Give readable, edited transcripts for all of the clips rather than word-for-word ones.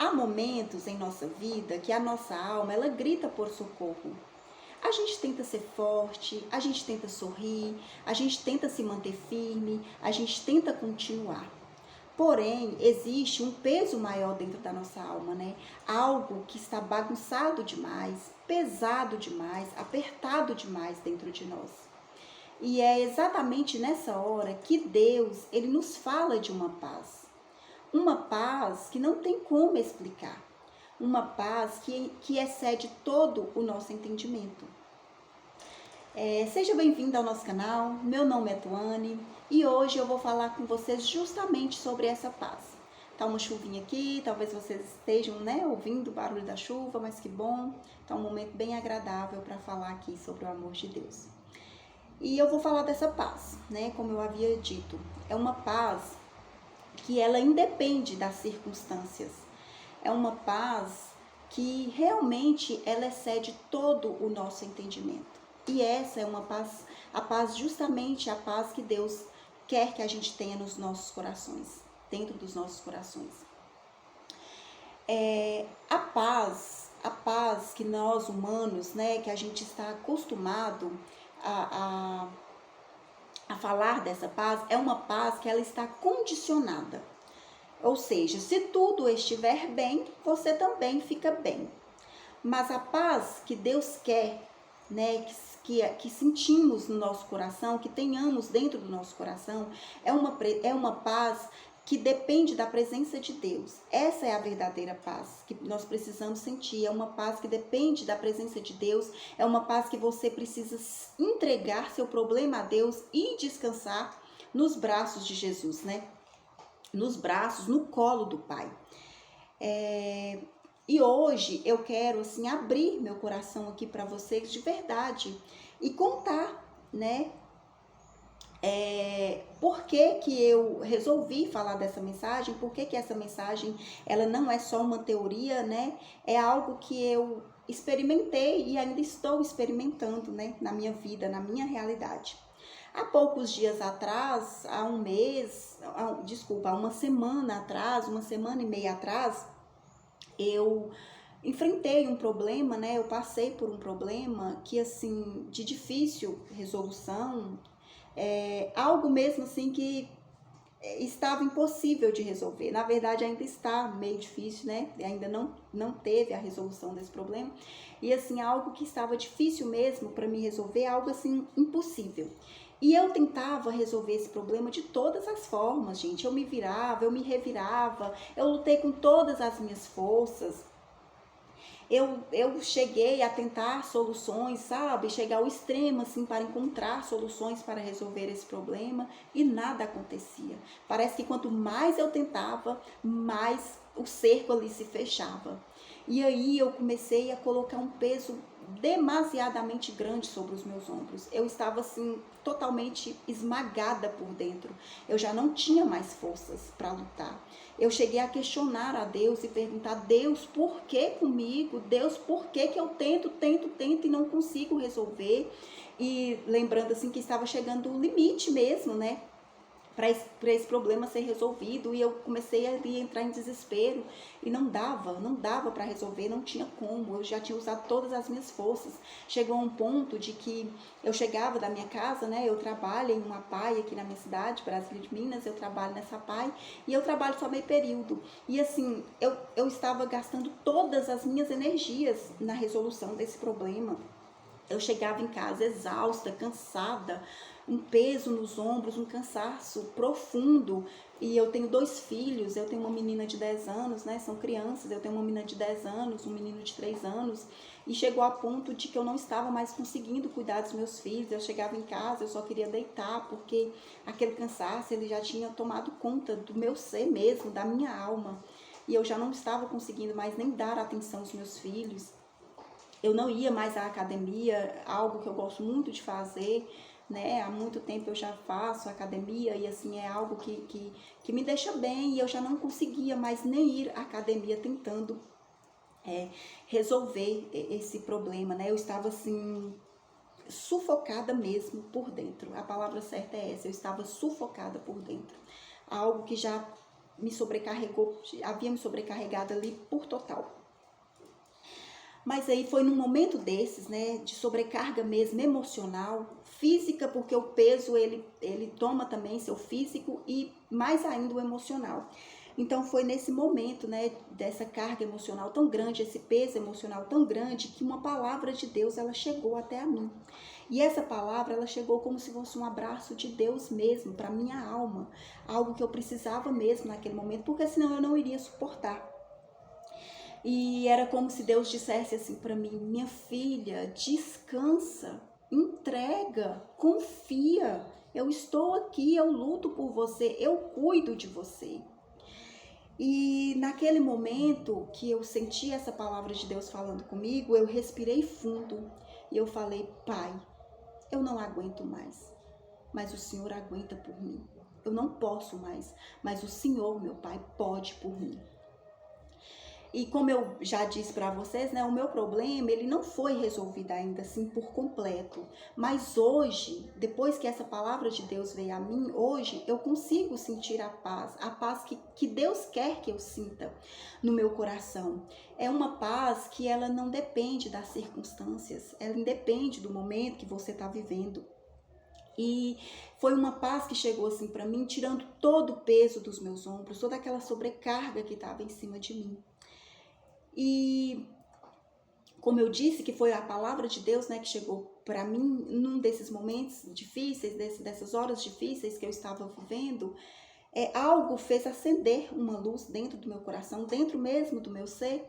há momentos em nossa vida que a nossa alma, ela grita por socorro. A gente tenta ser forte, a gente tenta sorrir, a gente tenta se manter firme, a gente tenta continuar. Porém, existe um peso maior dentro da nossa alma, né? Algo que está bagunçado demais, pesado demais, apertado demais dentro de nós. E é exatamente nessa hora que Deus, ele nos fala de uma paz. Uma paz que não tem como explicar. Uma paz que excede todo o nosso entendimento. Seja bem-vindo ao nosso canal, meu nome é Tuane e hoje eu vou falar com vocês justamente sobre essa paz. Tá uma chuvinha aqui, talvez vocês estejam, ouvindo o barulho da chuva, mas que bom, tá um momento bem agradável para falar aqui sobre o amor de Deus. E eu vou falar dessa paz, como eu havia dito, é uma paz que ela independe das circunstâncias, é uma paz que realmente ela excede todo o nosso entendimento. E essa é uma paz, a paz justamente a paz que Deus quer que a gente tenha nos nossos corações, dentro dos nossos corações. A paz que nós humanos, que a gente está acostumado a falar dessa paz, é uma paz que ela está condicionada. Ou seja, se tudo estiver bem, você também fica bem. Mas a paz que Deus quer, que sentimos no nosso coração, que tenhamos dentro do nosso coração, é uma paz que depende da presença de Deus. Essa é a verdadeira paz que nós precisamos sentir. É uma paz que depende da presença de Deus. É uma paz que você precisa entregar seu problema a Deus e descansar nos braços de Jesus, nos braços, no colo do Pai. E hoje eu quero abrir meu coração aqui para vocês de verdade e contar, por que eu resolvi falar dessa mensagem, por que essa mensagem ela não é só uma teoria, é algo que eu experimentei e ainda estou experimentando, na minha vida, na minha realidade. Há poucos dias atrás, há uma semana atrás, uma semana e meia atrás, eu enfrentei um problema, eu passei por um problema que, de difícil resolução, algo mesmo que estava impossível de resolver. Na verdade, ainda está meio difícil, ainda não teve a resolução desse problema. E, algo que estava difícil mesmo para me resolver, algo impossível. E eu tentava resolver esse problema de todas as formas, gente. Eu me virava, eu me revirava, eu lutei com todas as minhas forças. Eu cheguei a tentar soluções, chegar ao extremo, para encontrar soluções para resolver esse problema e nada acontecia. Parece que quanto mais eu tentava, mais o cerco ali se fechava. E aí eu comecei a colocar um peso demasiadamente grande sobre os meus ombros. Eu estava totalmente esmagada por dentro. Eu já não tinha mais forças para lutar. Eu cheguei a questionar a Deus e perguntar: Deus, por que comigo? Deus, por que eu tento e não consigo resolver? E lembrando que estava chegando o limite mesmo, para esse problema ser resolvido, e eu comecei a entrar em desespero e não dava para resolver, não tinha como, eu já tinha usado todas as minhas forças. Chegou a um ponto de que eu chegava da minha casa, eu trabalho em uma PAI aqui na minha cidade, Brasília de Minas, eu trabalho nessa PAI e eu trabalho só meio período, e eu estava gastando todas as minhas energias na resolução desse problema. Eu chegava em casa exausta, cansada, um peso nos ombros, um cansaço profundo. E eu tenho 2 filhos, eu tenho uma menina de 10 anos, são crianças, eu tenho uma menina de 10 anos, um menino de 3 anos. E chegou a ponto de que eu não estava mais conseguindo cuidar dos meus filhos. Eu chegava em casa, eu só queria deitar, porque aquele cansaço, ele já tinha tomado conta do meu ser mesmo, da minha alma. E eu já não estava conseguindo mais nem dar atenção aos meus filhos. Eu não ia mais à academia, algo que eu gosto muito de fazer, há muito tempo eu já faço academia e é algo que me deixa bem, e eu já não conseguia mais nem ir à academia tentando resolver esse problema, Eu estava sufocada mesmo por dentro, a palavra certa é essa, eu estava sufocada por dentro, algo que já me sobrecarregou, havia me sobrecarregado ali por total. Mas aí foi num momento desses, né, de sobrecarga mesmo emocional, física, porque o peso ele toma também seu físico e mais ainda o emocional. Então foi nesse momento, né, dessa carga emocional tão grande, esse peso emocional tão grande, que uma palavra de Deus ela chegou até a mim. E essa palavra ela chegou como se fosse um abraço de Deus mesmo para minha alma, algo que eu precisava mesmo naquele momento, porque senão eu não iria suportar. E era como se Deus dissesse assim para mim: minha filha, descansa, entrega, confia. Eu estou aqui, eu luto por você, eu cuido de você. E naquele momento que eu senti essa palavra de Deus falando comigo, eu respirei fundo e eu falei: Pai, eu não aguento mais, mas o Senhor aguenta por mim. Eu não posso mais, mas o Senhor, meu Pai, pode por mim. E como eu já disse para vocês, né, o meu problema ele não foi resolvido ainda assim por completo. Mas hoje, depois que essa palavra de Deus veio a mim, hoje eu consigo sentir a paz que Deus quer que eu sinta no meu coração. É uma paz que ela não depende das circunstâncias, ela independe do momento que você está vivendo. E foi uma paz que chegou assim para mim, tirando todo o peso dos meus ombros, toda aquela sobrecarga que estava em cima de mim. E como eu disse, que foi a palavra de Deus, né, que chegou para mim num desses momentos difíceis, dessas horas difíceis que eu estava vivendo, algo fez acender uma luz dentro do meu coração, dentro mesmo do meu ser.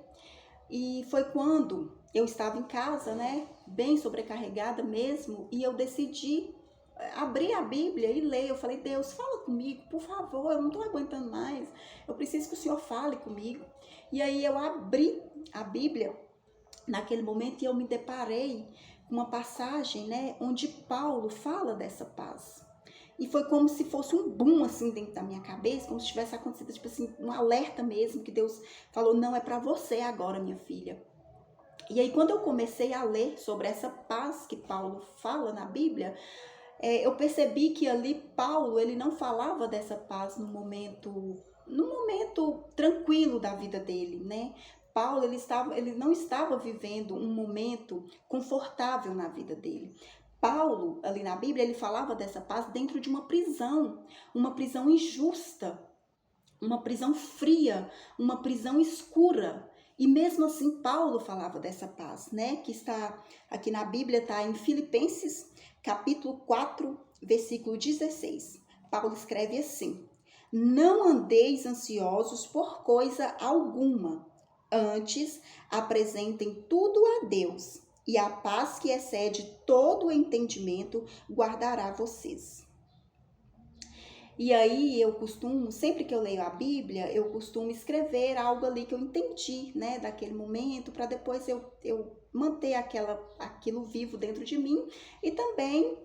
E foi quando eu estava em casa, né, bem sobrecarregada mesmo, e eu decidi abrir a Bíblia e ler. Eu falei: Deus, fala comigo, por favor, eu não estou aguentando mais, eu preciso que o Senhor fale comigo. E aí eu abri a Bíblia naquele momento e eu me deparei com uma passagem, né, onde Paulo fala dessa paz. E foi como se fosse um boom assim dentro da minha cabeça, como se tivesse acontecido tipo assim, um alerta mesmo, que Deus falou: não, é para você agora, minha filha. E aí quando eu comecei a ler sobre essa paz que Paulo fala na Bíblia, eu percebi que ali Paulo ele não falava dessa paz no momento tranquilo da vida dele, né? Paulo ele não estava vivendo um momento confortável na vida dele. Paulo, ali na Bíblia, ele falava dessa paz dentro de uma prisão injusta, uma prisão fria, uma prisão escura. E mesmo assim, Paulo falava dessa paz, né? Que está aqui na Bíblia, está em Filipenses, capítulo 4, versículo 16. Paulo escreve assim: não andeis ansiosos por coisa alguma, antes apresentem tudo a Deus, e a paz que excede todo o entendimento guardará vocês. E aí eu costumo, sempre que eu leio a Bíblia, eu costumo escrever algo ali que eu entendi, né, daquele momento, para depois eu manter aquilo vivo dentro de mim e também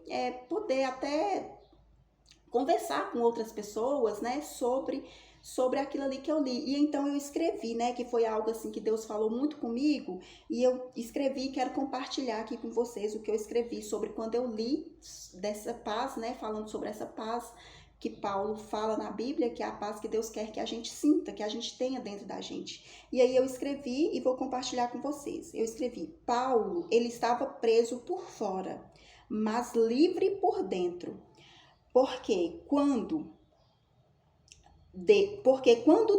poder até conversar com outras pessoas, né, sobre aquilo ali que eu li. E então eu escrevi, né, que foi algo assim que Deus falou muito comigo, e eu escrevi e quero compartilhar aqui com vocês o que eu escrevi sobre quando eu li dessa paz, né, falando sobre essa paz que Paulo fala na Bíblia, que é a paz que Deus quer que a gente sinta, que a gente tenha dentro da gente. E aí eu escrevi e vou compartilhar com vocês. Eu escrevi: Paulo, ele estava preso por fora, mas livre por dentro. Porque quando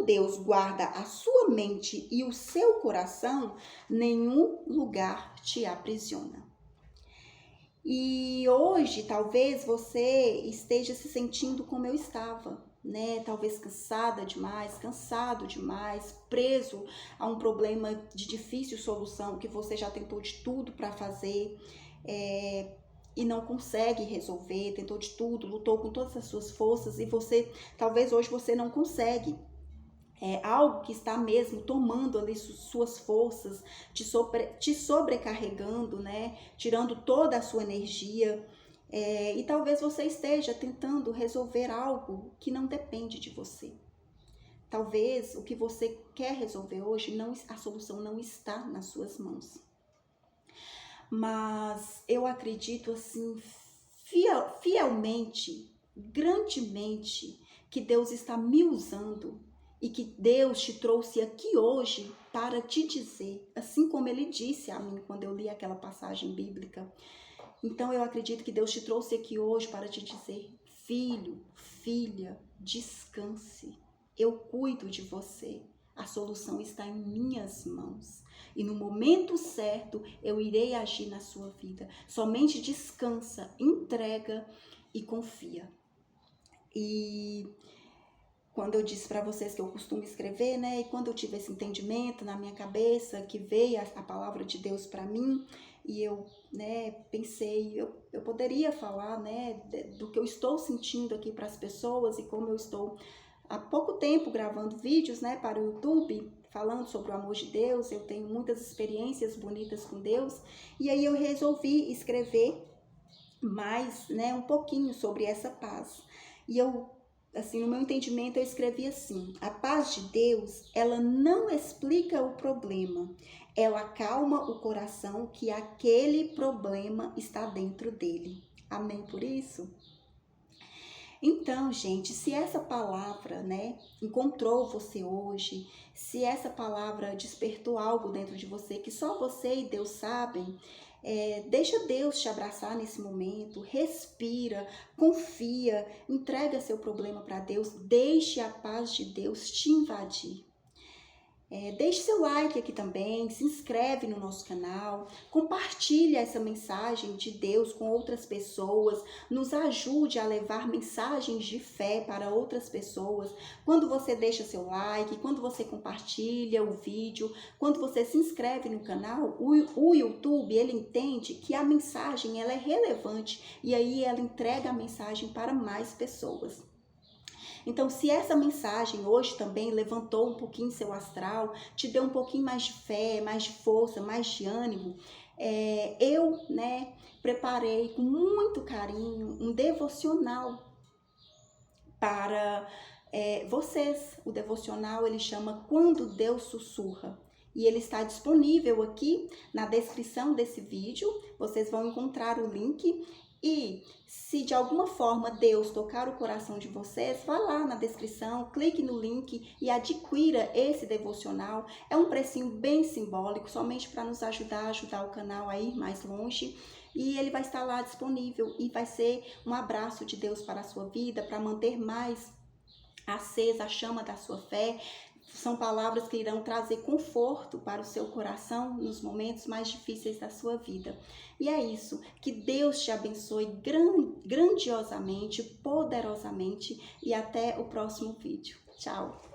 Deus guarda a sua mente e o seu coração, nenhum lugar te aprisiona. E hoje, talvez você esteja se sentindo como eu estava, né? Talvez cansada demais, cansado demais, preso a um problema de difícil solução, que você já tentou de tudo para fazer, e não consegue resolver, tentou de tudo, lutou com todas as suas forças e talvez hoje você não consegue. Algo que está mesmo tomando ali suas forças, te sobrecarregando, né? Tirando toda a sua energia. E talvez você esteja tentando resolver algo que não depende de você. Talvez o que você quer resolver hoje, a solução não está nas suas mãos. Mas eu acredito assim, fielmente, grandemente, que Deus está me usando e que Deus te trouxe aqui hoje para te dizer, assim como Ele disse a mim quando eu li aquela passagem bíblica. Então eu acredito que Deus te trouxe aqui hoje para te dizer: filho, filha, descanse. Eu cuido de você. A solução está em minhas mãos. E no momento certo eu irei agir na sua vida. Somente descansa, entrega e confia. E quando eu disse para vocês que eu costumo escrever, né? E quando eu tive esse entendimento na minha cabeça, que veio a palavra de Deus para mim, e eu, né, pensei, eu poderia falar, né, do que eu estou sentindo aqui para as pessoas e como eu estou há pouco tempo gravando vídeos, né, para o YouTube, falando sobre o amor de Deus. Eu tenho muitas experiências bonitas com Deus, e aí eu resolvi escrever mais, né, um pouquinho sobre essa paz. E eu, assim, no meu entendimento, eu escrevi assim: a paz de Deus, ela não explica o problema, ela acalma o coração que aquele problema está dentro dele. Amém por isso? Então, gente, se essa palavra, né, encontrou você hoje, se essa palavra despertou algo dentro de você que só você e Deus sabem, deixa Deus te abraçar nesse momento, respira, confia, entrega seu problema para Deus, deixe a paz de Deus te invadir. Deixe seu like aqui também, se inscreve no nosso canal, compartilhe essa mensagem de Deus com outras pessoas, nos ajude a levar mensagens de fé para outras pessoas. Quando você deixa seu like, quando você compartilha o vídeo, quando você se inscreve no canal, o YouTube, ele entende que a mensagem ela é relevante e aí ela entrega a mensagem para mais pessoas. Então, se essa mensagem hoje também levantou um pouquinho seu astral, te deu um pouquinho mais de fé, mais de força, mais de ânimo, eu, né, preparei com muito carinho um devocional para vocês. O devocional ele chama Quando Deus Sussurra. E ele está disponível aqui na descrição desse vídeo. Vocês vão encontrar o link. E se de alguma forma Deus tocar o coração de vocês, vá lá na descrição, clique no link e adquira esse devocional. É um precinho bem simbólico, somente para nos ajudar o canal a ir mais longe. E ele vai estar lá disponível e vai ser um abraço de Deus para a sua vida, para manter mais acesa a chama da sua fé. São palavras que irão trazer conforto para o seu coração nos momentos mais difíceis da sua vida. E é isso. Que Deus te abençoe grandiosamente, poderosamente. E até o próximo vídeo. Tchau!